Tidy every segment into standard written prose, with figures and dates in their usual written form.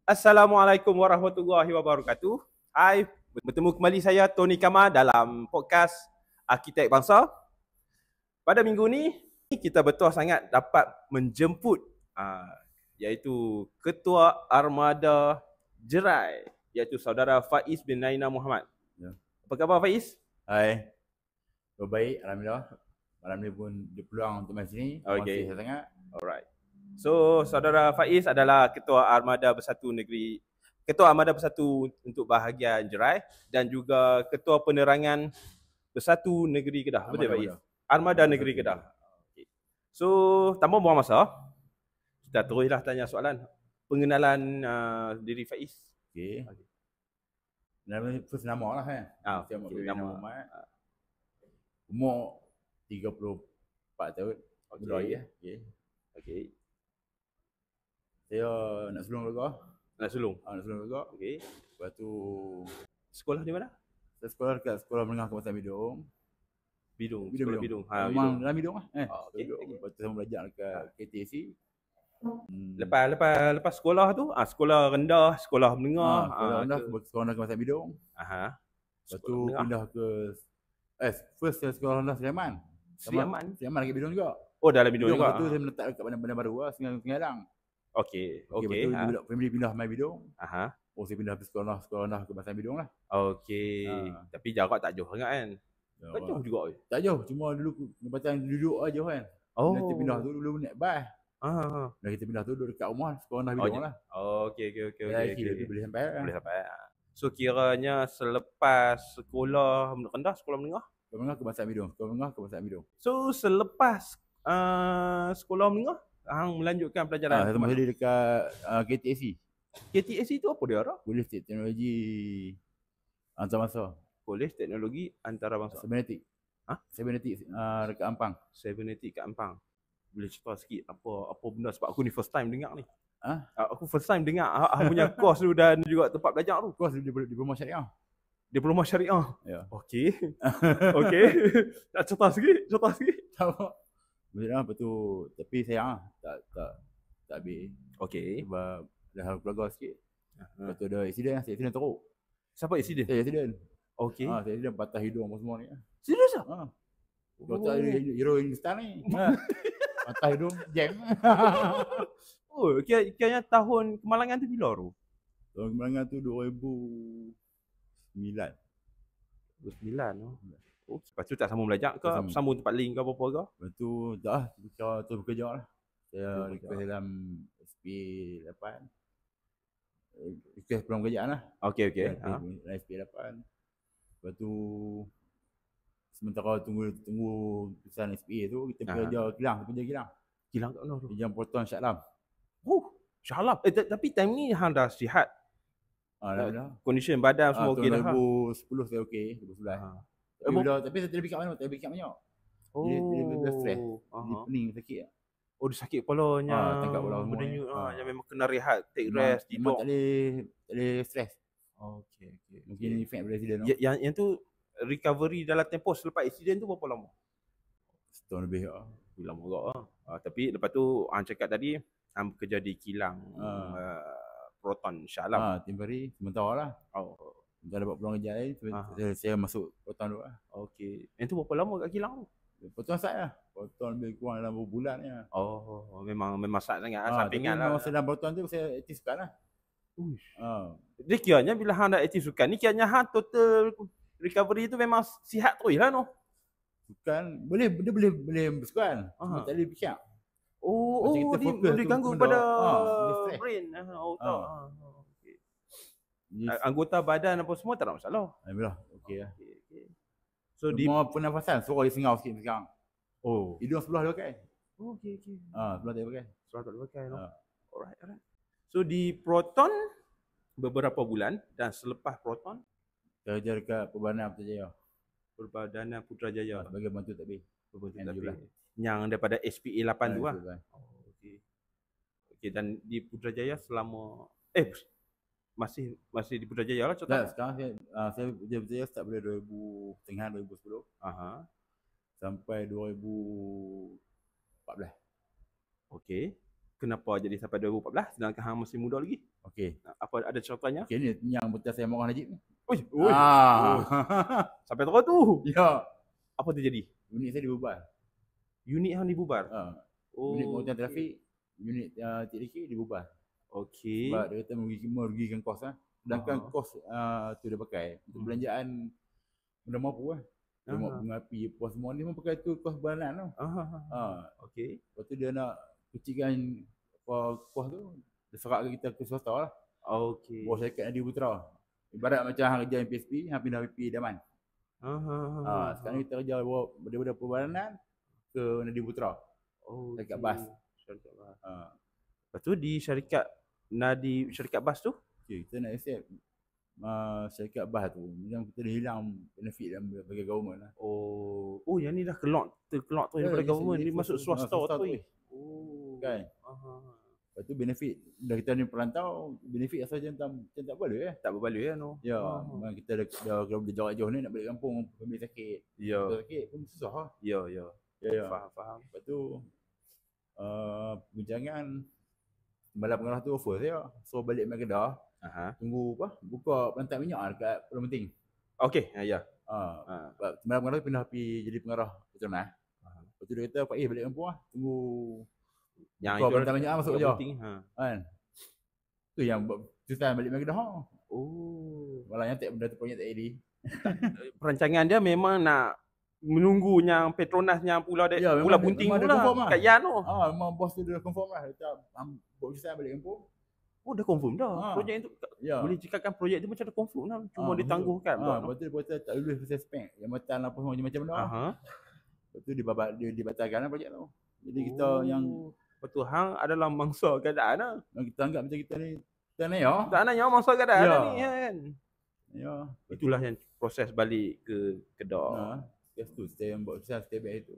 Assalamualaikum warahmatullahi wabarakatuh. Hai, bertemu kembali saya Tony Kama dalam podcast Arkitek Bangsa. Pada minggu ni kita betul sangat dapat menjemput iaitu Ketua Armada Jerai, iaitu saudara Faiz bin Naina Muhammad. Ya. Apa khabar Faiz? Hai, baik, alhamdulillah. Malam ni pun dipeluang untuk main sini. Okey. Terima kasih sangat. Alright. So, saudara Faiz adalah Ketua Armada Bersatu Negeri, Ketua Armada Bersatu untuk bahagian Jerai dan juga Ketua Penerangan Bersatu Negeri Kedah. Betul Faiz? Armada Negeri Kedah. Okay. So, tanpa buang masa, kita teruslah tanya soalan pengenalan diri Faiz. Okey. First nama lah kan. Nama Muhammad. Umur 34 tahun. Okey. Okey. Okey. Saya nak sulung juga. Nak sulung? Nak sulung juga. Okey. Lepas tu sekolah di mana? saya sekolah dekat Sekolah Menengah Kawasan Bidung. Bidung. Bidung. Bidung. Dalam Bidung lah. Okey. Lepas tu saya belajar dekat KTC. Lepas sekolah tu, sekolah rendah, sekolah menengah. Sekolah rendah, sekolah rendah Kawasan Bidung. Lepas tu pindah ke first saya sekolah rendah Seriaman. Seriaman dekat Bidung juga. Oh, dalam Bidung juga. Lepas tu saya menetap dekat Bandar Baru lah, Sengalang. Okey. Lepas tu family pindah main Bidung. Oh, saya pindah ke sekolah rendah ke Kawasan Bidung lah. Okey. Tapi jarak tak jauh sangat kan? Kan jauh juga. Tak jauh, cuma dulu tempatan duduk aja kan. Nanti pindah tu dulu naik bas. Dan kita pindah tu duduk dekat rumah sekolah rendah Bidung lah. Okey. Boleh sampai lah. Boleh sampai. So kiranya selepas sekolah rendah, sekolah menengah? Sekolah menengah ke Kawasan Bidung. Sekolah menengah ke Kawasan Bidung. So selepas sekolah menengah, hang melanjutkan pelajaran. Saya masih dekat KTSC. KTSC tu apa dia arah? Kolej Teknologi Antarabangsa. Kolej Teknologi Antarabangsa. Cybernetic. Cybernetic dekat Ampang. Cybernetic kat Ampang. Boleh cerita sikit apa benda sebab aku ni first time dengar ni. Aku first time dengar punya course tu dan juga tempat belajar tu. Course diploma syariah. Diploma syariah. Ya. Okey. Okey. Nak cerita sikit. Lepas tu tapi saya tak habis. Okey. Sebab dah hal keluarga sikit. Lepas tu ada accident teruk. Siapa accident? Saya accident. Okey. Saya accident patah hidung apa semua ni. Serius ah? Doktor hero Hindustan ni. Patah hidung jam. Oh, kira tahun kemalangan tu bila tu? Tahun kemalangan tu 2009. 2009 tu. Oh, lepas tu tak sambung belajar ke? Sambung tempat link ke apa-apa ke? Lepas tu dah terus bekerja lah. Saya request dalam SP8. Request peluang pekerjaan lah. Okey. SP8. Lepas tu sementara tunggu keputusan SPA tu, kita kerja kilang. Kilang kat mana tu? Jam Proton Shah Alam. Shah Alam. Tapi time ni hang dah sihat. Condition badan semua okey dah. 2010 saya okey, 2011. Tapi saya terbikat mana? Terbikat banyak. Dia stres. Dia pening sakit. Oh, dia sakit kepalanya. Tangkap kepala semua. Yang memang kena rehat, take rest, tidur. Tak boleh stres. Okey. Mungkin efek presiden. Yang tu recovery dalam tempoh selepas insiden tu berapa lama? Setahun lebih. Lama juga lah. Tapi lepas tu hang cakap tadi hang bekerja di kilang Proton Shah Alam. Temporary sementara lah. Dah dapat peluang kerja lain, saya masuk Proton dulu lah. Okey. Yang tu berapa lama kat kilang tu? Proton start lah. Proton lebih kurang dalam beberapa bulan ya. Memang start sangat sampingan lah. Masa dalam Proton tu saya aktif sukan lah. Dia kiranya bila hang dah aktif sukan ni, kiranya hang total recovery tu memang sihat terus lah no? Sukan, dia boleh bersukan. Tak boleh fikir. Dia boleh ganggu pada brain. Anggota badan apa semua tak ada masalah. Alhamdulillah, okey lah. So semua pernafasan, suara dia sengau sikit sekarang. Hidung sebelah dia pakai. Okey. Sebelah tak pakai. Sebelah tak pakai. Alright. So di Proton beberapa bulan dan selepas Proton kerja dekat Perbadanan Putrajaya. Sebagai bantu takbir. Yang daripada SPA 8 tu lah. Okey, dan di Putrajaya selama masih di Putrajaya lah contoh. Sekarang saya kerja start pada 2010. Sampai 2014. Okey. Kenapa jadi sampai 2014 sedangkan hang masih muda lagi? Okey. Apa ada catatannya? Okey, ni yang betul saya makan Najib ni. Oi. Sampai terus tu. Ya. Apa terjadi? Unit saya dibubar. Unit hang dibubar? Unit pengurutan trafik, unit TDK dibubar. Okey. Sebab dia kata merugikan kos lah. Sedangkan kos tu dia pakai untuk belanjaan benda mampu lah. Tengok bunga api, pos semua ni pun pakai tu kos bulanan tu. Okey. Lepas tu dia nak kecilkan kos tu, dia serak kita ke swasta lah. Okey. Bawah syarikat Nadi Putra. Ibarat macam hang kerja PSP, hang pindah PP Daman. Sekarang kita kerja daripada perbalanan ke Nadi Putra. Syarikat bas. Syarikat bas. Lepas tu di syarikat bas tu? Okay, kita nak accept syarikat bas tu. Macam kita dah hilang benefit bagi government lah. Oh yang ni dah kelak tu daripada government, ni masuk swasta tu. Kan? Lepas tu benefit, dah kita ni perantau, benefit asal macam tak boleh Tak berbaloi kan? Ya, memang kita dah jarak jauh ni nak balik kampung, family sakit. Ya. Sakit pun susah lah. Ya. Faham. Lepas tu, perbincangan Malam Pengarah tu offer saya. So balik main Kedah, tunggu buka pelantar minyak dekat Pulau Menting. Okey, ya. Malam Pengarah tu pindah pergi jadi pengarah Petronas. Lepas tu dia kata, Pak balik kampung lah, tunggu yang buka pelantar minyak masuk kerja. Kan? Tu yang susah balik main Kedah. Malah yang benda tu projek tak jadi. Perancangan dia memang nak menunggu yang Petronas yang Pulau Bunting tu lah, kat Yan tu. Memang bos tu dah confirm lah. Dia buat susah balik kampung. Dah confirm dah. Projek tu boleh cakapkan projek tu macam dah confirm lah. Cuma ditangguhkan. Lepas tu dia kata tak lulus proses spek. Jambatan apa macam-macam benda. Lepas tu dibatalkan lah projek tu. Jadi kita yang lepas tu hang adalah mangsa keadaan lah. Kita anggap macam kita ni tak nak mangsa keadaan ni kan. Ya. Itulah yang proses balik ke Kedah. Yes tu, saya buat usaha stay back itu.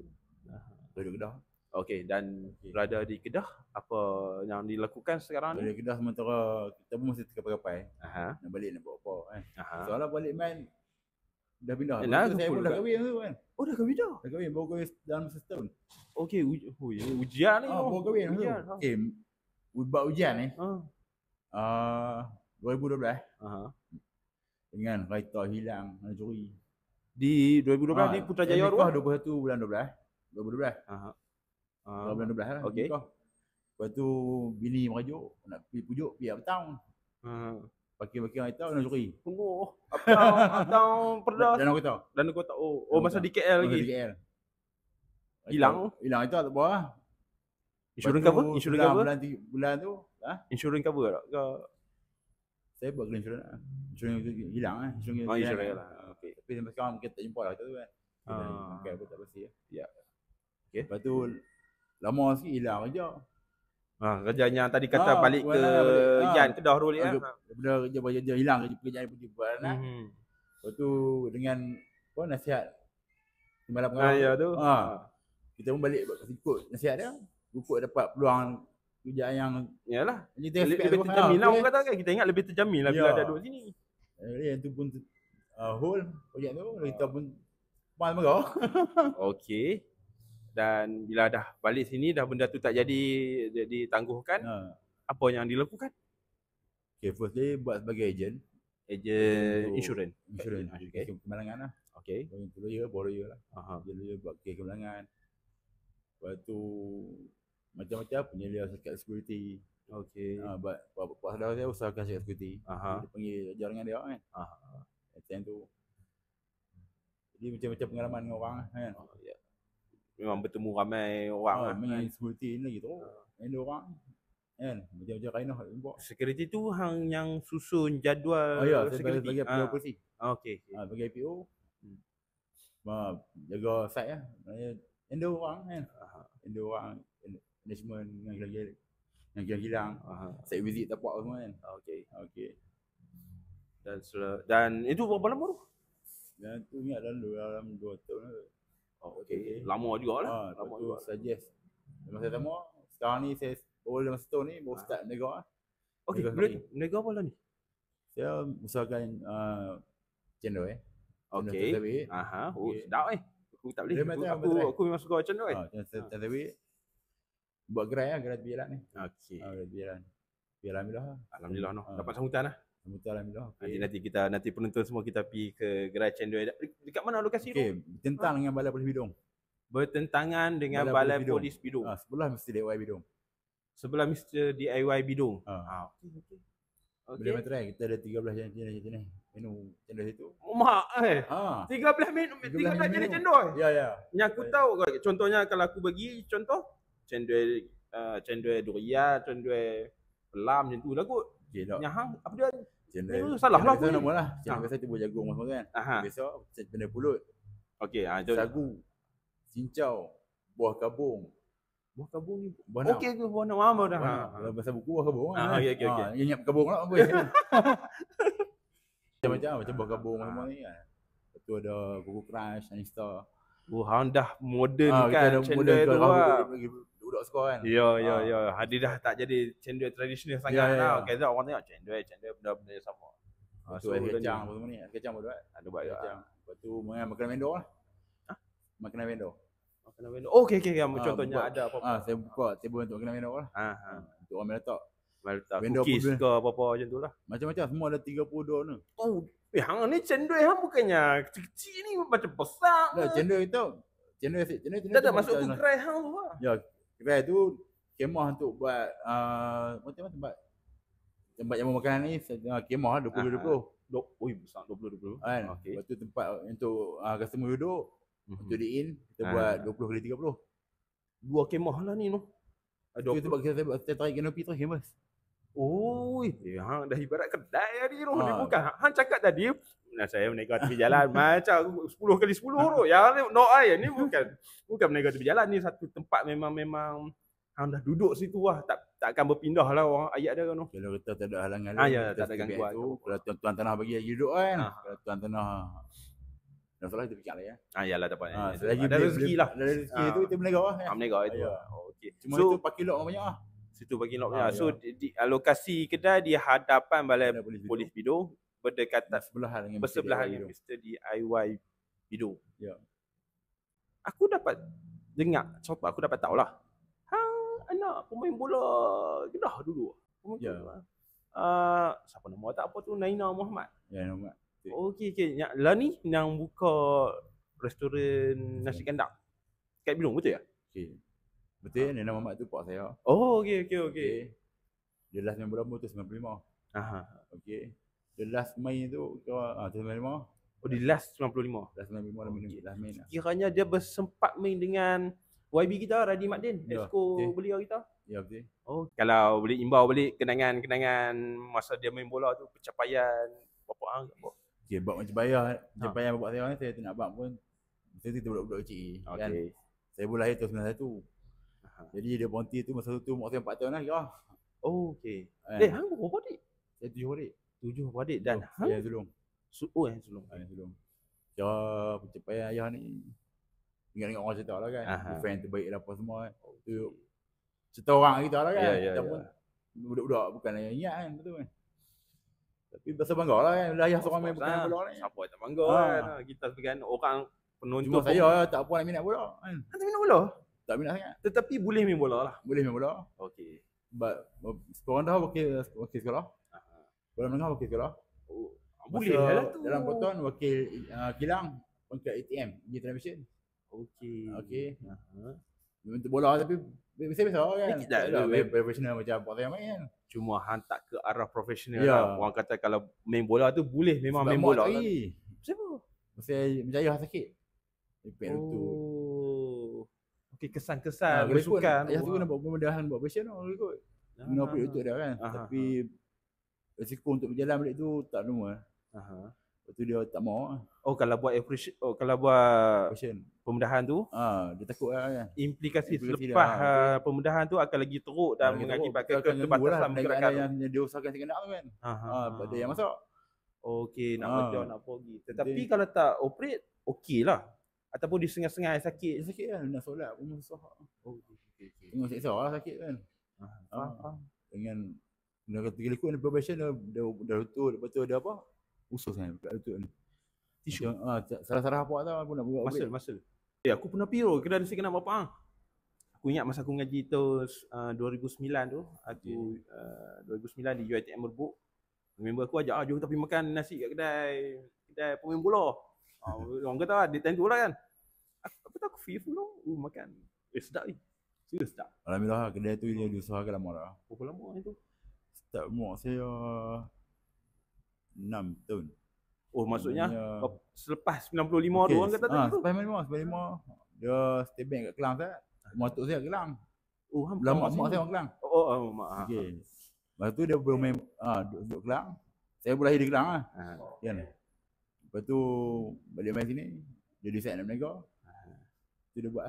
Duduk Kedah. Okey, dan berada di Kedah, apa yang dilakukan sekarang ni? Di Kedah sementara kita pun masih terkapai-kapai. Nak balik nak buat apa kan. Soalnya balik main dah pindah. Saya pun dah kahwin tu kan. Dah kahwin dah? Dah kahwin, baru kahwin dalam setahun. Okey, ujian ni. Baru kahwin tu. Okey, buat ujian ni. 2012. Dengan kereta hilang, curi. Di 2012 di Putrajaya tu? 21 bulan 12. 2012. Bulan 12 lah. Okey. Lepas tu bini merajuk nak pergi pujuk pihak petang. Pakai kereta nak curi. Petang perdas. Dan kereta. Masa di KL lagi. Di KL. Hilang itu tak apa lah. Insurans cover? Bulan tu. Insurans cover tak? Saya buat insurans lah. Insurans hilang lah. Insurans lah. Okay. Tapi sampai sekarang kita tak jumpa lah tu kan. Okay, pun tak pasti lah. Ya. Okay. Lepas tu lama sikit hilang kerja. Kerja yang tadi kata balik ke Yan Kedah tu balik lah. Daripada kerja hilang pekerjaan pergi buat lah. Lepas tu dengan nasihat Malam Pengarah tu. Kita pun balik ikut nasihat dia. Ikut dapat peluang kerjaan yang yalah. Lebih terjamin lah orang kata kan. Kita ingat lebih terjamin lah bila ada duduk sini. Yang tu pun whole projek tu kita pun mal merah. Okey. Dan bila dah balik sini dah benda tu tak jadi ditangguhkan, apa yang dilakukan? Okay, firstly buat sebagai ejen insurans. Okay. Kemalangan lah. Okay. Lawyer lah. Lawyer buat kes kemalangan. Lepas tu macam-macam penyelia syarikat security. Okay. Buat saudara saya usahakan syarikat security. Dia panggil jaringan dia kan. Macam tu. Jadi macam-macam pengalaman dengan orang kan. Memang bertemu ramai orang lah. Main security ni lagi tu. Main dia orang kan. Macam-macam kainah buat. Security tu hang yang susun jadual security. Saya bagi PO polisi. Okey. Bagi PO. Jaga site lah. Handle orang kan. Handle orang. Management yang hilang. Site visit tapak semua kan. Okey. Dan itu berapa lama tu? Dan tu ingat dalam 2 tahun lah. Okey. Lama jugalah. Lama juga. Suggest. Masa sama, sekarang ni saya baru dalam setahun ni baru start berniaga lah. Okey, berniaga apa lah ni? Saya usahakan channel Okey. Sedap Aku tak boleh. Aku memang suka channel channel. Buat gerai lah, gerai tepi jalan ni. Okey. Gerai tepi jalan. Alhamdulillah. Alhamdulillah noh. Dapat sambutan lah. Sambutan alhamdulillah. Nanti penonton semua kita pergi ke gerai cendol. Dekat mana lokasi tu? Okey, bertentang dengan Balai Polis Bidung. Bertentangan dengan Balai Polis Bidung. Sebelah mesti DIY Bidung. Sebelah Mr. DIY Bidung. Okey. Boleh main try. Kita ada 13 jenis menu cendol situ. Mak 13 jenis cendol. Ya. Yang aku tahu contohnya kalau aku bagi contoh cendol durian, cendol pelam macam tu lah kot. Okey tak. Yang hang apa dia? Cendol salah lah aku. Nama lah. Cendol biasa tu buah jagung semua kan. Biasa cendol pulut. Okey, sagu, cincau, buah kabung. Buah kabung ni. Okey ke buah nama apa dah? Bahasa buku buah kabung. Okey. Ingat kabung lah apa. Macam buah kabung semua ni kan. Lepas tu ada buku crush, Anistar. Hang dah moden kan cendol tu lah. Budak sekolah kan. Ya. Dia dah tak jadi cendol tradisional sangat lah. Okey, orang tengok cendol benda-benda yang sama. So kacang apa semua ni. Kacang buat. Ada buat kacang. Lepas tu makanan vendor lah. Makanan vendor. Okey. Contohnya ada apa-apa. Saya buka table untuk makanan vendor lah. Untuk orang letak. Cookies ke apa-apa macam tu lah. Macam-macam. Semua ada 32 ni. Hang ni cendol hang bukannya kecil-kecil ni macam besar. Cendol itu. Cendol tak masuk ke gerai hang tu lah. Ya, gerai tu kemah untuk buat tempat jamu makanan ni kemah lah 20-20. Oi besar 20-20. Kan. Lepas tu tempat untuk customer duduk. Untuk di-in kita buat 20x30. Dua kemah lah ni noh. Itu sebab kita tarik kanopi tu famous. Hang dah ibarat kedai tadi tu. Ni bukan hang cakap tadi saya menegur tepi jalan macam 10x10 tu. Yang ni ni bukan menegur tepi jalan, ni satu tempat memang hang dah duduk situ lah, tak akan berpindah lah orang ayat dia kan. Kalau kita tak ada halangan tak ada gangguan tu. Kalau tuan tanah bagi lagi duduk kan. Kalau tuan tanah dah salah kita fikir lah ya. Yalah dapat. Ada rezeki lah. Ada rezeki tu kita menegur lah. Menegur itu. Okey. Cuma itu parking lot banyak lah. Situ parking lot banyak. So di lokasi kedai di hadapan Balai Polis Bidung, berdekatan bersebelahan dengan Mr. DIY Bidung. Ya. Aku dapat dengar, aku dapat tahu lah. Hang anak pemain bola Kedah dulu. Ya. Siapa nama tak apa tu, Naina Muhammad. Ya, Muhammad. Okey. Lah ni yang buka restoran nasi kandang kat Bidung, betul ya? Okey. Betul, Naina Muhammad tu pak saya. Okey. Dia last main bola tu 95. Okey. Dia last main tu 95. Di last 95. Last main 95 last main. Kiranya dia bersempat main dengan YB kita, Radhi Makdin, exco belia kita. Ya, betul. Kalau boleh imbau balik kenangan masa dia main bola tu, pencapaian berapa hang apa? Okey, bab pencapaian bapak saya ni saya tak nak bab pun. Masa tu budak-budak kecil kan. Saya pun lahir tahun 91. Jadi dia berhenti tu masa tu mak saya 4 tahun lah kira. Okey. Hang berapa adik? Saya 7 adik. 7 adik dan hang? Yang sulung. Yang sulung. Ya, pencapaian ayah ni ingat-ingat orang cerita lah kan. Defend terbaik lah apa semua kan. Tu cerita orang kita lah kan. Kita pun budak-budak bukan yang ingat kan, betul kan. Tapi berasa bangga lah kan, ayah seorang main bukan bola ni. Siapa tak bangga kan. Kita sebagai orang penonton. Cuma saya tak apa nak minat bola kan. Tak minat bola? Tak minat sangat. Tetapi boleh main bola lah. Boleh main bola. Okey. Sekarang dah wakil sekolah. Bola menengah wakil sekolah. Boleh lah tu. Dalam Proton wakil kilang pangkat ATM di television. Okey. Untuk bola tapi biasa-biasa kan. Tak profesional macam apa saya main kan. Cuma hang tak ke arah profesional lah. Orang kata kalau main bola tu boleh memang main bola lah. Siapa? Saya macam ayah sakit. Okey, kesan-kesan bersukan. Ayah tu nak buat pemudahan buat passion lah ikut. Kena operate lutut dia kan. Tapi risiko untuk berjalan balik tu tak normal. Lepas tu dia tak mau. Kalau buat kalau buat pemudahan tu, dia takut lah kan. Implikasi selepas pemudahan tu akan lagi teruk dan mengakibatkan keterbatasan pergerakan yang dia usahakan sekejap tu kan. Pada yang masak. Okey, nak betul nak pergi. Tetapi kalau tak operate, okey lah. Ataupun di sengai-sengai sakit. Sakit kan, nak solat pun susah. Tengok seksa lah sakit kan. Dengan kata likut ni probation dah lutut, lepas tu ada apa? Usus kan kat lutut ni. Tisu. Salah-salah apa tau aku nak buat. Muscle. Aku pernah piro kedai nasi kandang bapak hang. Aku ingat masa aku ngaji tu 2009 tu, aku 2009 di UiTM Merbuk. Member aku ajak jom kita pergi makan nasi kat kedai pemain bola. Orang kata dia time tu lah kan. Apa tu aku free pula makan. Sedap ni. Serius sedap. Alhamdulillah kedai tu dia diusahakan lama dah. Berapa lama itu? Start umur saya 6 tahun. Oh maksudnya selepas 95 tu orang kata tadi tu. Selepas 95 dia stay back kat Kelang saya. Motor saya kat Kelang. Oh lama mak saya orang Kelang. Oh mak. Okey. Lepas tu dia bermain duduk Kelang. Saya pun lahir di Kelang lah. Kan. Lepas tu balik main sini dia decide nak berniaga. Tu dia buat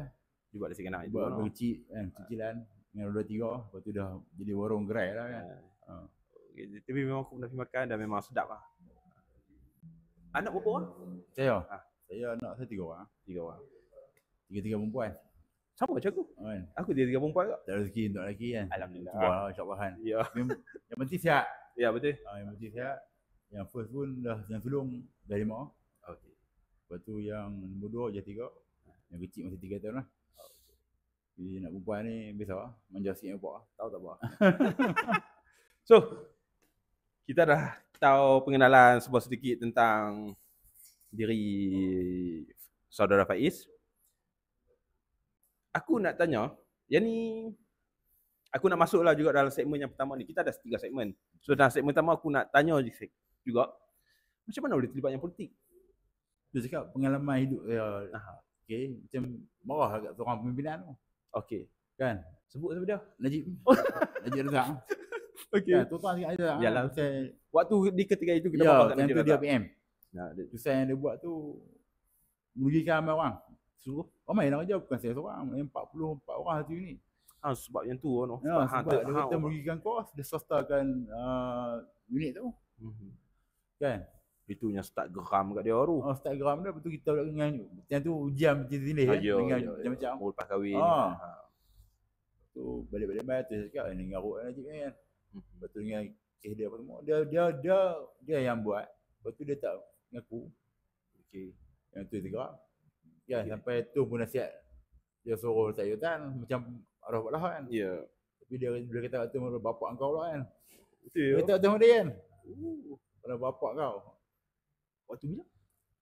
dia buat dari anak itu. Buat kecil kan, cicilan dengan 2-3. Lepas tu dah jadi warung gerai lah kan. Okay. Tapi memang aku pernah pergi makan dan memang sedap lah. Anak berapa orang? Saya anak saya 3 orang. 3 orang. 3 perempuan. Sama macam aku. Aku dia 3 perempuan juga. Tak ada rezeki untuk lelaki kan. Alhamdulillah. InsyaAllah kan. Ya. Yang penting sihat. Ya betul. Yang penting sihat. Yang first pun dah yang sulung dah 5. Okey. Lepas tu yang nombor 2 je 3. Yang kecil masih 3 tahun lah. Jadi nak perempuan ni biasa lah. Manja sikit nampak lah. Tahu tak apa. So, kita dah tahu pengenalan sebuah sedikit tentang diri saudara Faiz. Aku nak tanya, yang ni aku nak masuklah juga dalam segmen yang pertama ni. Kita ada 3 segmen. So dalam segmen pertama aku nak tanya juga macam mana boleh terlibat yang politik? Dia cakap pengalaman hidup dia. Okey, macam marah kat seorang pimpinan tu. Okey. Kan? Sebut siapa dia? Najib. Najib Razak. Okey. Kan, tuan cakap dia. Yalah. Waktu di ketika itu kita marah kat Najib Razak. Dia PM. Susah yang dia buat tu merugikan ramai orang. Suruh ramai nak kerja bukan saya seorang. 44 orang hari ni. Sebab yang tu no. Sebab dia kata merugikan kos, dia swasta-kan unit tu. Kan? Itu yang start geram kat dia tu. Start geram dia, betul kita pula dengan yang tu ujian berjilih dengan macam-macam. Lepas kahwin. Tu balik-balik mai tu cakap ni ngarut Najib kan. Betul dengan kes dia apa semua. Dia yang buat. Lepas tu dia tak ngaku. Okey. Yang tu geram. Kan sampai tu pun nasihat. Dia suruh saya kan macam arah buat lah kan. Ya. Tapi dia kata tu bapak kau lah kan. Betul. Dia tak tahu dia kan. Pada bapak kau. Waktu bila?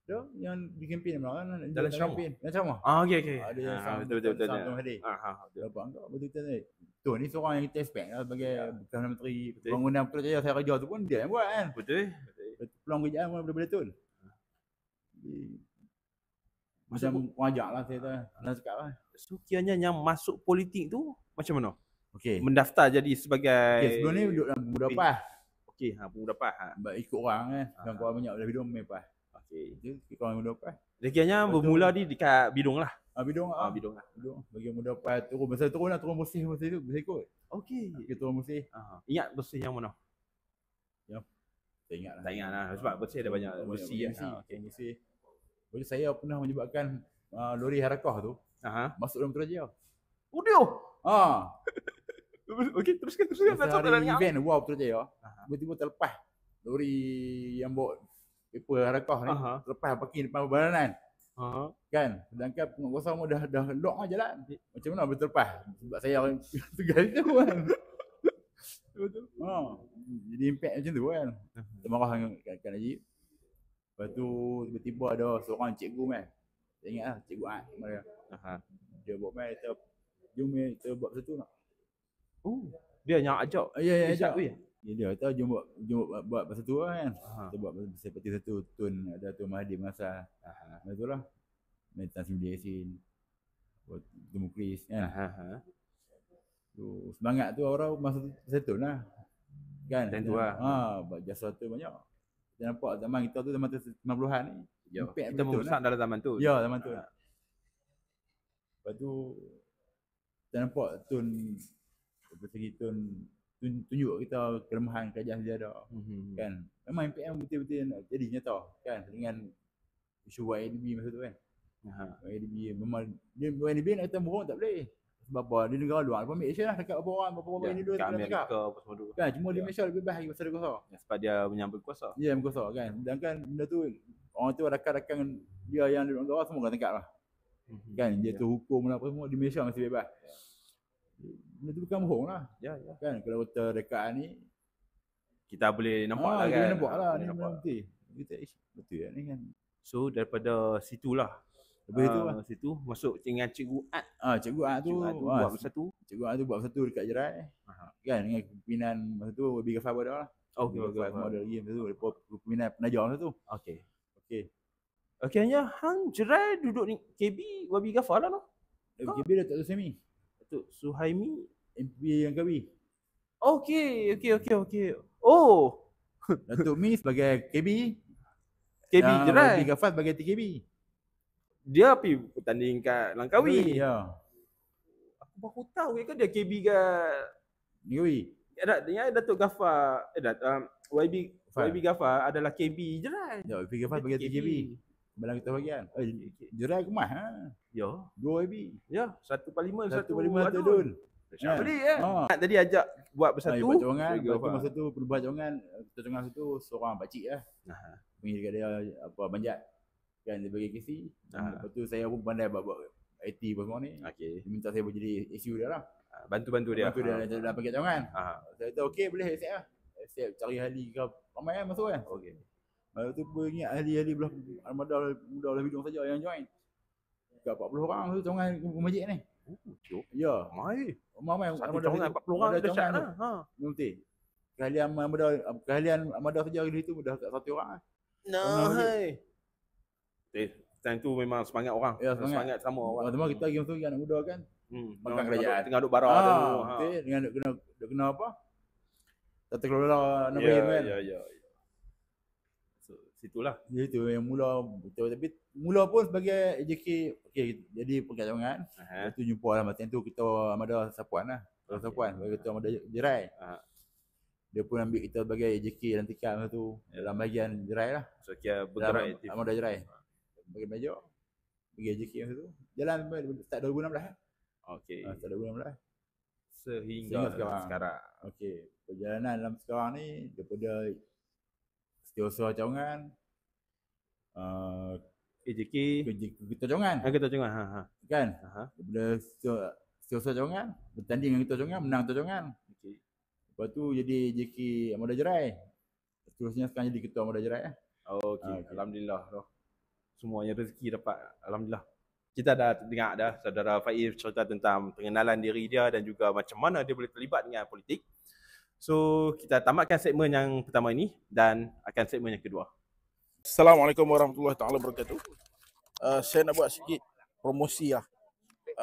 Dia yang di kempen kan. Dalam ceramah. Dalam ceramah. Okey. Betul. Bapak kau betul ni. Tu ni seorang yang kita expect lah sebagai Perdana Menteri Pembangunan Putrajaya saya kerja tu pun dia yang buat kan. Betul. Peluang kerjaan pun betul. Macam wajak lah saya tu. Nak cakap lah. So kiranya yang masuk politik tu macam mana? Okey. Mendaftar jadi sebagai sebelum ni duduk dalam pemuda PAS. Okey, pemuda PAS. Ikut orang kan. Dan korang banyak dah bidung main PAS. Okey. Jadi korang pemuda PAS. Kiranya bermula di dekat Bidung lah. Bidung lah. Bidung. Bagi muda PAS turun. Masa turun lah, turun bersih tu. Bisa ikut. Okey. Kita turun bersih. Ingat bersih yang mana? Ya. Tak ingat lah. Tak ingat lah. Sebab bersih ada banyak bersih lah. Okey, bersih. Jadi saya pernah menyebabkan lori Harakah tu masuk dalam Putrajaya. Oh dia? Okey, teruskan. Masuk dalam event Wow Putrajaya. Tiba-tiba terlepas lori yang bawa paper Harakah ni. Terlepas parking depan Baranan. Kan? Sedangkan penguasa semua dah lock lah jalan. Macam mana boleh terlepas? Sebab saya orang tegal tu kan. Betul. Jadi impact macam tu kan. Kita marah dengan Kak Najib. Lepas tu tiba-tiba ada seorang cikgu kan. Saya ingat lah, cikgu Ad. Dia buat main, jom kita buat satu nak. Dia yang ajak? Ya, ajak. Dia kata jom buat pasal tu kan. Kita buat seperti satu tun, ada Tun Mahathir masa. Itulah. Main Tan Sri Yasin. Buat demokrasi kan. Tu semangat tu orang masa satu lah. Kan? Tentu lah. Buat jasa tu banyak. Kita nampak zaman kita tu zaman 90-an ni. Kita membesar dalam zaman tu. Ya, zaman tu. Lepas tu kita nampak Tun segi Tun tunjuk kita kelemahan kerajaan sejadah. Kan? Memang MPM betul-betul nak jadi nyata kan dengan isu YDB masa tu kan. YDB memang dia YDB nak kata bohong tak boleh. Sebab apa? Di negara luar apa ambil Asia lah dekat berapa orang ini dua kat Amerika apa semua tu. Kan cuma di Malaysia lebih bebas lagi pasal dia kuasa. Sebab dia menyambut kuasa. Ya, berkuasa kan. Sedangkan benda tu orang tu rakan-rakan dia yang di negara semua kena tangkap lah. Kan dia tu hukum apa semua di Malaysia masih bebas. benda tu bukan bohong lah. Ya. Kan kalau kita dekat ni kita boleh nampak lah kan. Kita nampak lah ni benda betul. Kita betul ni kan. So daripada situlah. Situ masuk dengan Cikgu Ad. Cikgu Ad tu buat bersatu. Cikgu Ad tu buat bersatu dekat Jerai. Kan dengan pimpinan masa tu Wabi Ghafar ada lah. Okey. Model lagi masa tu depa pimpinan penajar masa tu. Okey hanya hang Jerai duduk ni KB Wabi Ghafar lah noh. KB Datuk Suhaimi. Datuk Suhaimi MP yang Kawi. Okey. Oh. Datuk Mi sebagai KB Jerai. Wabi Ghafar sebagai TKB. Dia pergi bertanding kat Langkawi. Ya. Aku baru tahu kan dia KB kat Langkawi. Dia Datuk Ghafar, YB Ghafar adalah KB Jerai. Ya, YB Ghafar sebagai TKB. Balang kita bagian. Jerai kemas ha. Ya. 2 YB. Ya, satu parlimen, satu Adun. Syah beli Tadi ajak buat bersatu. Buat cawangan. Masa tu perubahan cawangan, kita cawangan tu seorang pakcik lah. Panggil dekat dia Banjat. Kan dia bagi KC. Lepas tu saya pun pandai buat IT apa semua ni. Dia minta saya jadi SU dia lah. Bantu dia dalam paket cawangan. Saya kata okey boleh accept lah. Accept cari ahli ke ramai kan masuk kan. Lepas tu pun ingat ahli-ahli belah armada muda belah bidung saja yang join. Dekat 40 orang tu cawangan masjid ni. Ya. Ramai cawangan 40 orang dahsyat lah. Betul. Keahlian armada saja hari tu dah kat 1 orang lah. Time tu memang semangat orang. Ya, semangat sama orang. Cuma kita lagi masuk anak muda kan. Makan kerajaan. Tengah duk bara dulu. Dengan kena apa? Tata kelola nak bagi kan. Ya. So, situlah. Itu yang mula betul, tapi mula pun sebagai AJK jadi pengkacangan. Lepas tu jumpa lah masa tu kita Armada Sapuan lah. Sapuan bagi kita Armada Jerai. Dia pun ambil kita sebagai AJK lantikan masa tu dalam bahagian Jerai lah. So kira bergerak aktif. Armada Jerai. Bagi meja. Bagi AJK masa tu. Jalan start 2016 lah. Start 2016. Sehingga sekarang. Perjalanan dalam sekarang ni daripada Setiausaha Cawangan AJK kita Cawangan. Kita Cawangan. Kan? Daripada Setiausaha Cawangan bertanding dengan kita Cawangan, menang kita Cawangan. Lepas tu jadi AJK Armada Jerai. Seterusnya sekarang jadi ketua Armada Jerai. Alhamdulillah. Semuanya rezeki dapat. Alhamdulillah. Kita dah dengar dah saudara Faiz cerita tentang pengenalan diri dia dan juga macam mana dia boleh terlibat dengan politik. So kita tamatkan segmen yang pertama ini dan akan segmen yang kedua. Assalamualaikum warahmatullahi taala wabarakatuh. Saya nak buat sikit promosi lah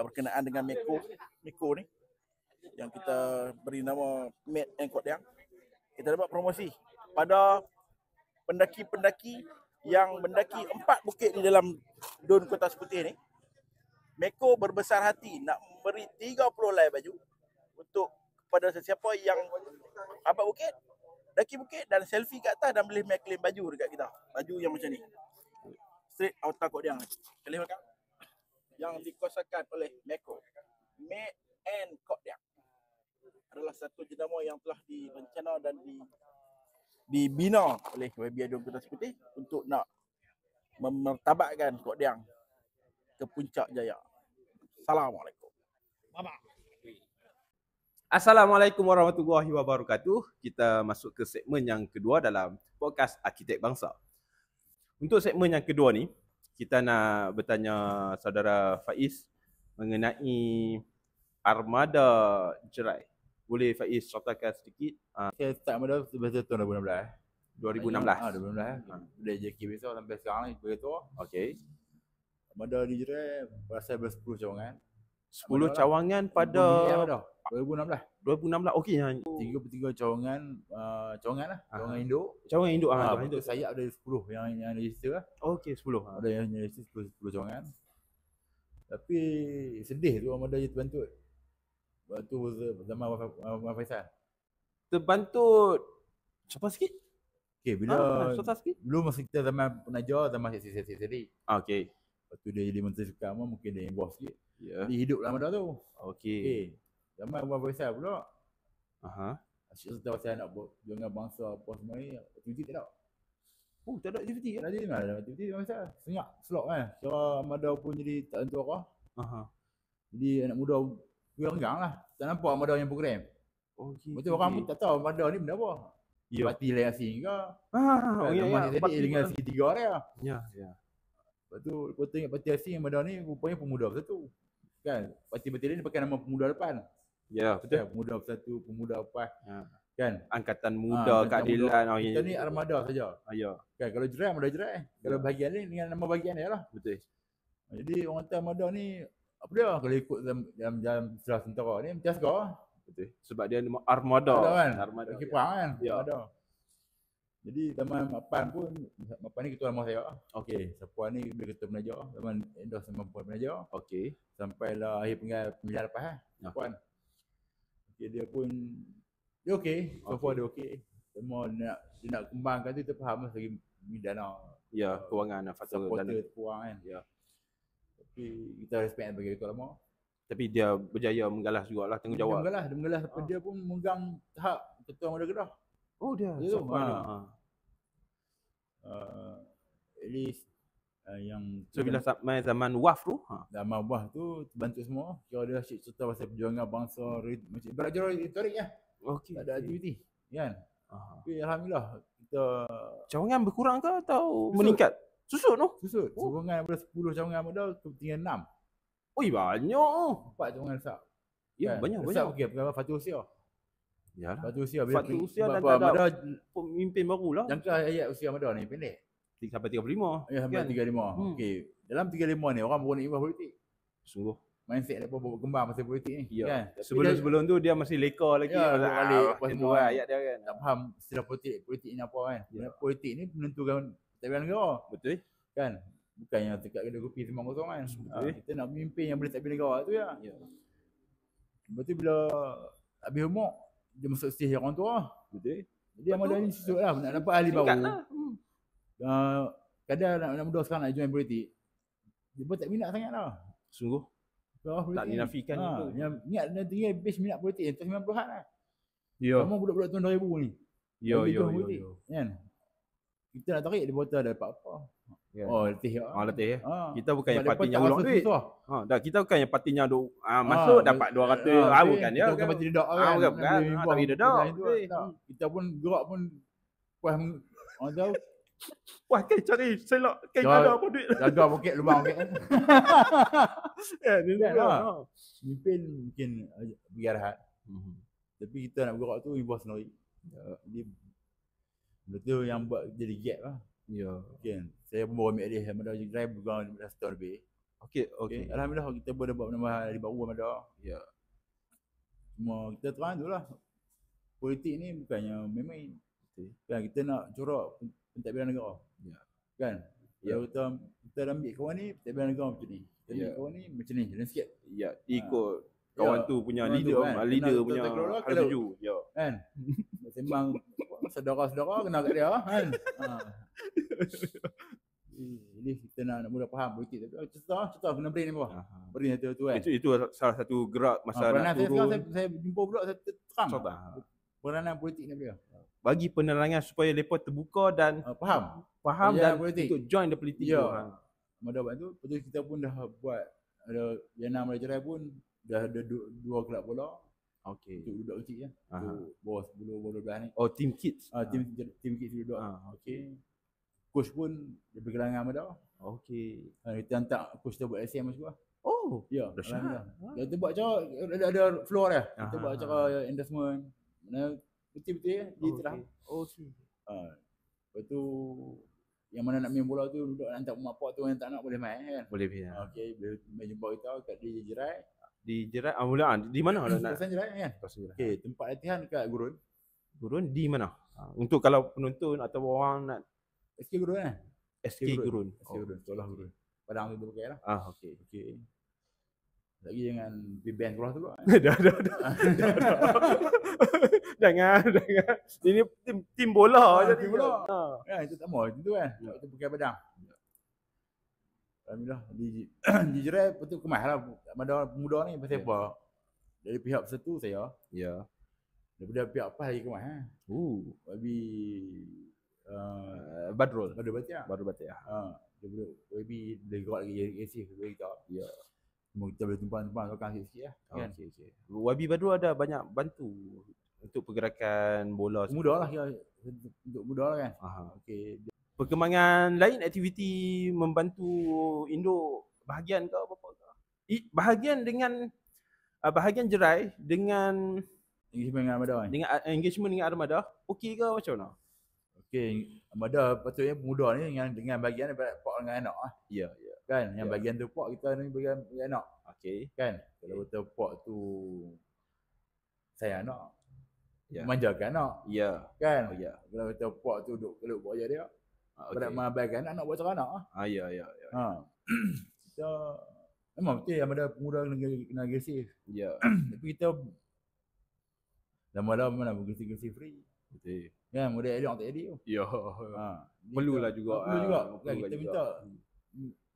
berkenaan dengan Meko ni yang kita beri nama Made and Kodiang. Kita dapat promosi pada pendaki-pendaki yang mendaki 4 bukit di dalam Dun Kota Seputih ni. Meko berbesar hati nak memberi 30 helai baju untuk kepada sesiapa yang abad bukit, daki bukit dan selfie kat atas dan boleh claim baju dekat kita. Baju yang macam ni. Straight outer Kodiang. Boleh makan? Yang dikuasakan oleh Meko. Made and Kodiang. Adalah satu jenama yang telah direncana dan dibina oleh YB Adun Kota Seputih untuk nak memertabatkan Kodiang ke puncak jaya. Assalamualaikum. Assalamualaikum warahmatullahi wabarakatuh. Kita masuk ke segmen yang kedua dalam podcast Arkitek Bangsa. Untuk segmen yang kedua ni, kita nak bertanya saudara Faiz mengenai Armada Jerai. Boleh Faiz ceritakan sedikit? Saya start Armada sebesar tahun 2016. 2016. Dari JK besar sampai sekarang ni sebagai ketua. Armada di Jerai berasal dari 10 cawangan. 10 cawangan pada 2016. Okey. 3 cawangan lah. Cawangan induk. Cawangan induk. Induk sayap ada 10 yang register lah. Okey, 10. Ada yang register 10 cawangan. Tapi sedih tu Armada je terbantut. Waktu zaman Wan Faisal. Terbantut. Cepat sikit. Okey, bila dulu masa kita zaman penajar, zaman seksi tadi. Okey. Lepas tu dia jadi menteri sukan mungkin dia yang bos sikit. Ya. Dia hidup dalam Armada tu. Okey. Zaman Wan Faisal pula. Asyik cerita pasal nak buat dengan bangsa apa semua ni. Aktiviti tak ada. Tak ada aktiviti kan? Tak ada mana aktiviti Wan Faisal. Senyap, slok kan. Cara Armada pun jadi tak tentu arah. Jadi anak muda renggang lah. tak nampak Armada yang program. Betul orang pun tak tahu Armada ni benda apa. Parti lain asing ke? Teman tadi dengan C3 dia. Ya. Lepas tu ingat parti asing Armada ni rupanya Pemuda Bersatu. Kan? Parti-parti lain pakai nama Pemuda Depan. Ya, betul. Kan? Pemuda Bersatu, Pemuda Lepas. Kan? Angkatan Muda, Keadilan. Kita ni Armada saja. Ya. Kan? Kalau Jerai, Armada Jerai. Kalau bahagian ni dengan nama bahagian dia lah. Betul. Jadi orang kata Armada ni apa dia kalau ikut dalam istilah tentera ni macam askar. Betul. Sebab dia armada. Kan? Armada. Perang kan? Ya. Armada. Jadi zaman Mapan pun, Mapan ni ketua lama saya. Okey, Sapuan ni dia ketua penaja. Zaman endorse sama Puan penaja. Okey. Sampailah akhir pemilihan lepas Puan. Okey, dia pun dia okey. So far dia okey. Cuma dia nak kembangkan tu kita faham segi dana. Ya, kewangan faktor dana kurang kan. Ya. Tapi kita respect bagi ketua lama. Tapi dia berjaya menggalas jugalah tanggungjawab. Dia menggalas sebab dia pun memegang hak ketua Muda Kedah. Oh dia. At least yang so bila zaman WAF tu, zaman WAF tu bantu semua. Kira dia asyik cerita pasal perjuangan bangsa macam ibarat juara retorik lah. Okey. Tak ada aktiviti kan. Tapi alhamdulillah kita cawangan berkurang ke atau meningkat? Susut tu. Susut. Cawangan daripada 10 cawangan muda tinggal 6. Oi banyak. 4 cawangan besar. Ya, kan? banyak. Okey, pegawai Fatul Usia. Yalah. Fatul Usia dan tak ada pemimpin barulah. Jangka ayat usia muda ni pendek. Sampai 35. Ya, sampai 35. Okey. Dalam 35 ni orang baru nak politik. Sungguh. Mindset dia pun berkembang pasal politik ni. Ya. Kan? Sebelum tu dia masih leka lagi. Balik apa semua ayat dia kan. Tak faham istilah politik ni apa kan. Politik ni menentukan tabiat negara. Betul. Kan? Bukannya dekat kedai kopi semua kosong kan. Kita nak memimpin yang boleh tabiat negara tu ya. Lepas tu bila habis umur dia masuk stage orang tua. Betul. Jadi Armada ni susut lah nak dapat ahli baru. Kadang nak muda sekarang nak join politik. Dia pun tak minat sangat lah. Sungguh. Tak dinafikan juga. Yang niat dan tinggi base minat politik atas 90-an lah. Ya. Kamu budak-budak tahun 2000 ni. Ya. Kan? Kita nak tarik dia botol dapat apa. Yeah. Oh, letih lah. Letih ya. Kita bukan yang parti yang ulang duit. Dah kita bukan yang parti yang masuk dapat 200. Bukan dia. Bukan parti dedak kan. Bukan. Tapi dedak. Kita pun gerak pun puas orang tahu. Wah, cari selok ada apa duit. Jaga poket lubang poket. Ya, ni lah. Mimpin mungkin berarahat. Tapi kita nak bergerak tu ibu sendiri. Jadi betul yang buat jadi gap lah. Ya. Kan. Saya pun bawa ambil dia Armada Jerai bukan 15 tahun lebih. Okey. Alhamdulillah kita boleh buat nama hari baru Armada. Ya. Cuma kita terang tu lah. Politik ni bukannya main-main. Kan kita nak corak pentadbiran negara. Ya. Kan? Kalau kita ambil kawan ni pentadbiran negara macam ni. Kita ambil kawan ni macam ni. Jalan sikit. Ya, ikut kawan tu punya leader punya hal tuju. Ya. Kan? Sembang saudara-saudara kenal kat dia kan. Ini kita nak mula faham politik tapi cerita kena beri ni apa? Beri tu kan. Itu salah satu gerak masa nak turun. Saya jumpa pula saya terang. Peranan politik ni dia. Bagi penerangan supaya mereka terbuka dan faham dan politik. Untuk join the politik. Ya. Pada waktu tu betul kita pun dah buat ada Yana Malaysia Raya pun dah ada 2 kelab bola. Okey. Untuk budak kecil ya. Bawah 10 bawah 12 ni. Oh, team kids. Team kids duduk. Okey. Coach pun dia bergelangan Armada. Okey. Kita hantar coach tu buat SM juga. Oh, ya. Kita buat cara ada floor dia. Kita buat cara endorsement. Mana betul-betul ya dia terang. Okey. Lepas tu yang mana nak main bola tu duduk nak hantar mak pak tu yang tak nak boleh main kan. Boleh main. Okey, boleh main jumpa kita kat di Jerai. Di Jerai mula di mana nak? Kawasan Jerai kan. Okey, tempat latihan kat Gurun. Gurun di mana? Untuk kalau penonton atau orang nak SK Gurun kan? SK Gurun. SK Gurun, sekolah Gurun. Padang tu pakai lah. Okey. Okey. Lagi jangan band keluar tu lah. Dah. Jangan. Ini tim bola je. Tim bola. Ya, itu tak mau itu kan. Itu pakai Padang. Alhamdulillah di Jerai betul kemaslah Armada Pemuda ni pasal apa? Dari pihak Bersatu saya. Ya. Daripada pihak apa lagi kemas Wabi Badrul Batia. Badrul Batia. Daripada Wabi dia gerak lagi AC kita. Ya. Cuma kita boleh tumpang belakang sikit-sikit lah. Kan? Okay. YB Badru ada banyak bantu untuk pergerakan bola. Mudah lah kira. Untuk mudah lah kan. Okay. Perkembangan lain, aktiviti membantu Indo bahagian ke apa-apa ke? Bahagian dengan bahagian Jerai dengan engagement dengan Armada kan? Dengan engagement dengan Armada, okey ke macam mana? Okey, Armada patutnya muda ni dengan bahagian pak dengan anak lah. Ya. Kan, yang bahagian tu pak kita ni bahagian anak. Okey. Kan? Kalau betul pak tu sayang anak. Ya. Manjakan anak. Ya. Kan? Ya. Kalau betul pak tu duduk keluk buat aja dia. Pada mengabaikan anak buat anak lah. Ya. Kita memang betul Armada pemuda kena agresif. Ya. Tapi kita lama-lama mana agresif free. Betul. Kan, model elok tak jadi tu. Ya. Perlulah juga. Perlu juga. Kan,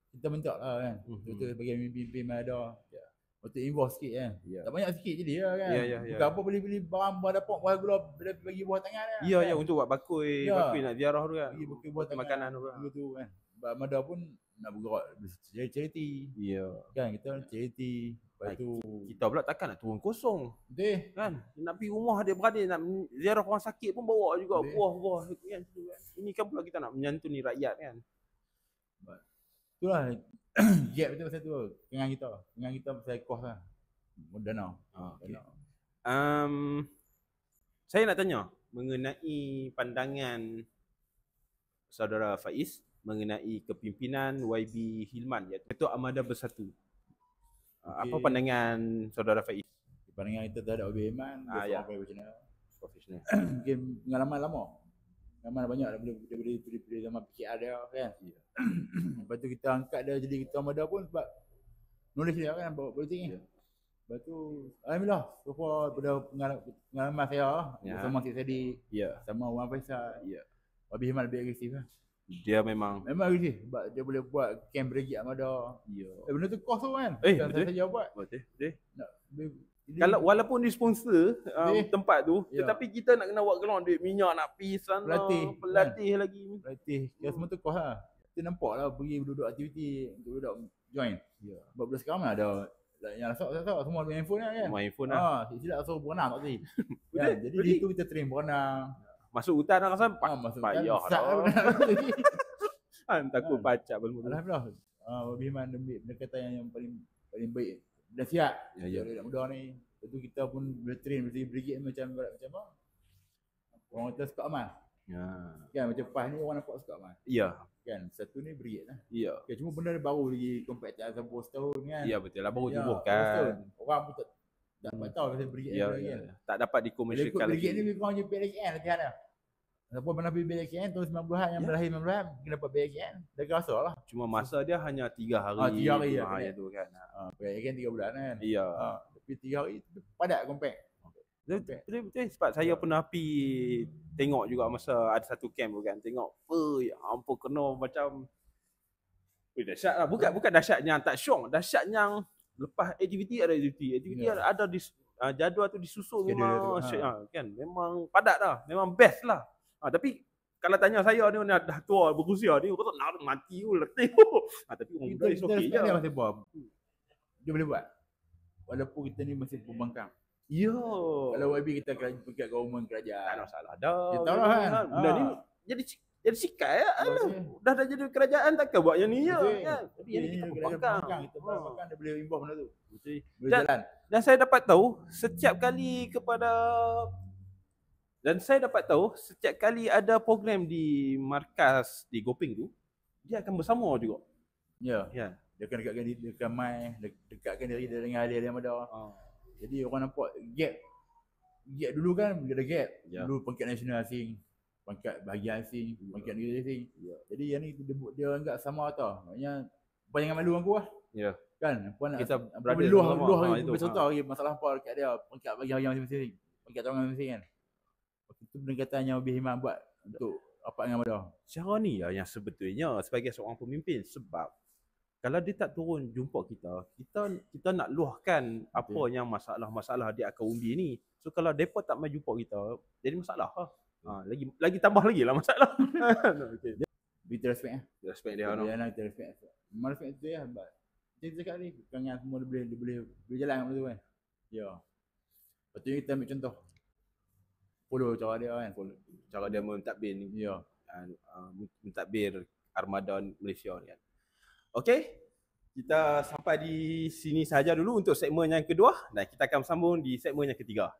kita minta lah kan. Betul bagi mimpi ada. Ya. Betul involve sikit kan. Ya. Tak banyak sikit jadi lah kan. Ya. Bukan apa beli barang dapur buah gula bagi buah tangan kan. Ya, untuk buat bakui nak ziarah tu kan. Bagi bakui buah tangan. Makanan tu kan. Begitu kan. Armada pun nak bergerak charity. Ya. Kan kita charity. Lepas tu kita pula takkan nak turun kosong. Betul. Kan? Nak pergi rumah adik-beradik, nak ziarah orang sakit pun bawa juga buah-buah kan. Ini kan pula kita nak menyantuni rakyat kan. Itulah gap betul pasal tu. Dengan kita pasal kos lah. Dana. Okay. Saya nak tanya mengenai pandangan saudara Faiz mengenai kepimpinan YB Hilman, iaitu Ketua Armada Bersatu. Apa pandangan saudara Faiz? Pandangan kita terhadap YB Hilman, ya. Profesional. Mungkin pengalaman lama. Pengalaman banyak dah boleh zaman PKR dia kan. Ya. Lepas tu kita angkat dia jadi Ketua Armada pun sebab nulis dia kan bawa politik ni. Ya. Lepas tu alhamdulillah so far pada pengalaman saya sama Cik Sadiq, sama Wan Faisal. YB Hilman lebih agresif lah. Dia memang agresif sebab dia boleh buat camp Brigade Armada. Benda tu kos tu kan. Betul. Saya buat. Betul. Kalau walaupun di sponsor tempat tu, tetapi kita nak kena buat gelong duit minyak nak pergi sana, pelatih lagi. Pelatih. Ya semua tu kos lah. Kita nampak lah pergi duduk aktiviti untuk duduk join. Sebab bulan sekarang mana ada yang rasa semua ada handphone lah kan. Semua handphone lah. Silap suruh berenang tak sih. Jadi di situ kita train berenang. Masuk hutan lah rasa masuk payah lah. Takut pacak belum. Alhamdulillah. YB Hilman pendekatan yang paling baik. Dah siap. Budak muda ni. Lepas tu kita pun boleh train mesti brigade macam apa? Orang kata suka amal. Kan macam PAS ni orang nampak suka amal. Ya. Kan satu ni brigade lah. Ya. Okay, cuma benda baru lagi compact tak sampai setahun kan. Ya betul lah baru tumbuh kan. Orang pun tak dapat tahu pasal brigade ni kan. Tak dapat dikomersialkan lagi. Brigade ni kurang je PLKN latihan dah. Siapa pernah pergi BLKN tahun 90-an yang berakhir 90-an kena dapat BLKN. Dah rasa lah. Cuma masa dia hanya 3 hari. 3 hari ya tu kan. BLKN 3 bulan kan. Ya. Tapi 3 hari padat compact. Betul sebab saya pernah pergi tengok juga masa ada satu camp tu kan. Tengok ya ampun kena macam dahsyat lah. Bukan dahsyat yang tak syok, dahsyat yang lepas aktiviti ada aktiviti ada di jadual tu disusun memang kan. Memang padat dah. Memang best lah. Tapi kalau tanya saya ni dah tua berusia ni kata nak mati letih. Tapi orang muda is okey je. Dia boleh buat. Walaupun kita ni masih pembangkang. Ya. Kalau YB kita pekat government kerajaan. Tak ada masalah dah. Kita lah kan. Benda ni jadi sikai dah jadi kerajaan takkan buat yang ni je kan. Tapi yang ni kita pembangkang. Kita pembangkang dia boleh involve benda tu. Betul. Boleh jalan. Dan saya dapat tahu setiap kali ada program di markas di Gopeng tu, dia akan bersama juga. Ya. Dia akan dekatkan diri dia dengan ahli-ahli Armada. Jadi orang nampak gap dulu kan ada gap. Dulu pangkat nasional asing, pangkat bahagian asing, pangkat negeri asing. Jadi yang ni dia anggap sama tau. Maknanya apa jangan malu dengan aku lah. Kan? Kita berluah bercerita lagi masalah apa dekat dia, pangkat bahagian masing-masing. Pangkat orang masing-masing kan. Itu pendekatan yang YB Hilman buat untuk rapat dengan Armada. Cara ni lah yang sebetulnya sebagai seorang pemimpin, sebab kalau dia tak turun jumpa kita nak luahkan apa yang masalah dia akan undi ni. So kalau depa tak mai jumpa kita, jadi masalah lah. Lagi tambah lagi lah masalah. Kita respect Respect dia. Kita respect. Memang respect tu ya. Macam cakap ni, bukan yang semua dia boleh jalan macam tu kan. Ya. Lepas tu kita ambil contoh. Follow cara dia kan. Follow cara dia mentadbir ni. Ya. Mentadbir armada Malaysia ni kan. Okey. Kita sampai di sini sahaja dulu untuk segmen yang kedua dan kita akan sambung di segmen yang ketiga.